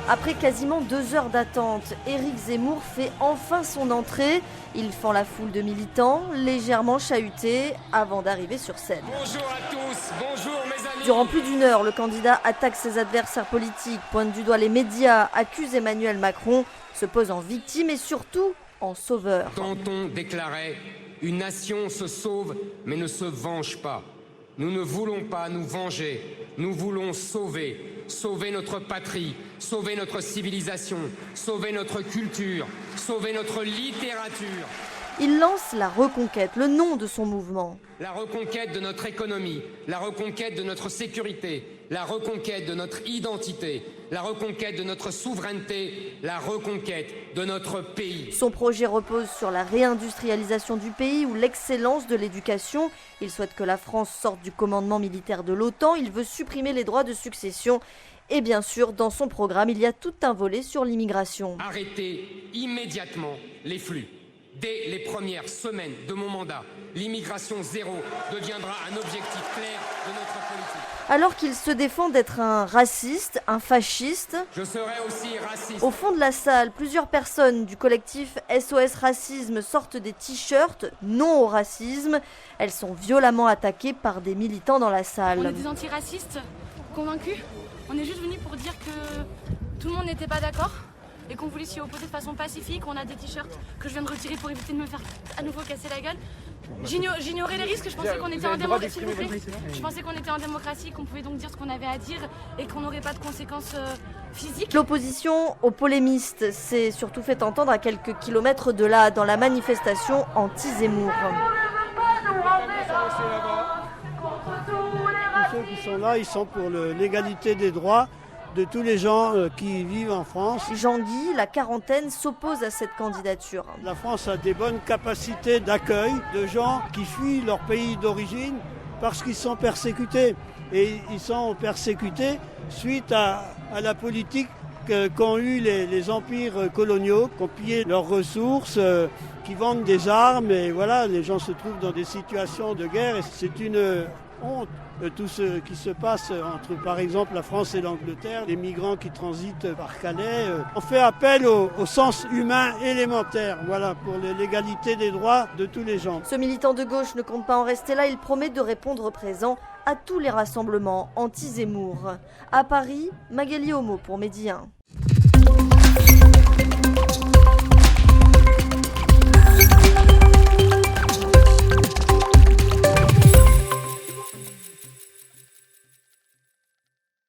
Après quasiment 2 heures d'attente, Éric Zemmour fait enfin son entrée. Il fend la foule de militants, légèrement chahutés, avant d'arriver sur scène. Bonjour à tous, bonjour mes amis. Durant plus d'1 heure, le candidat attaque ses adversaires politiques, pointe du doigt les médias, accuse Emmanuel Macron, se pose en victime et surtout en sauveur. Danton déclarait « Une nation se sauve mais ne se venge pas ». Nous ne voulons pas nous venger, nous voulons sauver. Sauver notre patrie, sauver notre civilisation, sauver notre culture, sauver notre littérature. Il lance la reconquête, le nom de son mouvement. La reconquête de notre économie, la reconquête de notre sécurité, la reconquête de notre identité, la reconquête de notre souveraineté, la reconquête de notre pays. Son projet repose sur la réindustrialisation du pays ou l'excellence de l'éducation. Il souhaite que la France sorte du commandement militaire de l'OTAN. Il veut supprimer les droits de succession. Et bien sûr, dans son programme, il y a tout un volet sur l'immigration. Arrêter immédiatement les flux. Dès les premières semaines de mon mandat, l'immigration zéro deviendra un objectif clair de notre politique. Alors qu'il se défend d'être un raciste, un fasciste, je serai aussi raciste. Au fond de la salle, plusieurs personnes du collectif SOS Racisme sortent des t-shirts non au racisme. Elles sont violemment attaquées par des militants dans la salle. On est des antiracistes convaincus. On est juste venus pour dire que tout le monde n'était pas d'accord et qu'on voulait s'y opposer de façon pacifique. On a des t-shirts que je viens de retirer pour éviter de me faire à nouveau casser la gueule. J'ignorais les risques, je pensais qu'on était en démocratie. Je pensais qu'on était en démocratie, qu'on pouvait donc dire ce qu'on avait à dire et qu'on n'aurait pas de conséquences physiques. L'opposition aux polémistes s'est surtout fait entendre à quelques kilomètres de là, dans la manifestation anti-Zemmour. Tous ceux qui sont là, ils sont pour l'égalité des droits de tous les gens qui vivent en France. Jean-Guy, la quarantaine, s'oppose à cette candidature. La France a des bonnes capacités d'accueil de gens qui fuient leur pays d'origine parce qu'ils sont persécutés. Et ils sont persécutés suite à la politique qu'ont eu les empires coloniaux, qui ont pillé leurs ressources, qui vendent des armes. Et voilà, les gens se trouvent dans des situations de guerre. Et c'est une honte. Tout ce qui se passe entre, par exemple, la France et l'Angleterre, les migrants qui transitent par Calais. On fait appel au sens humain élémentaire, voilà, pour l'égalité des droits de tous les gens. Ce militant de gauche ne compte pas en rester là, il promet de répondre présent à tous les rassemblements anti-Zemmour. À Paris, Magali Homo pour Medi 1.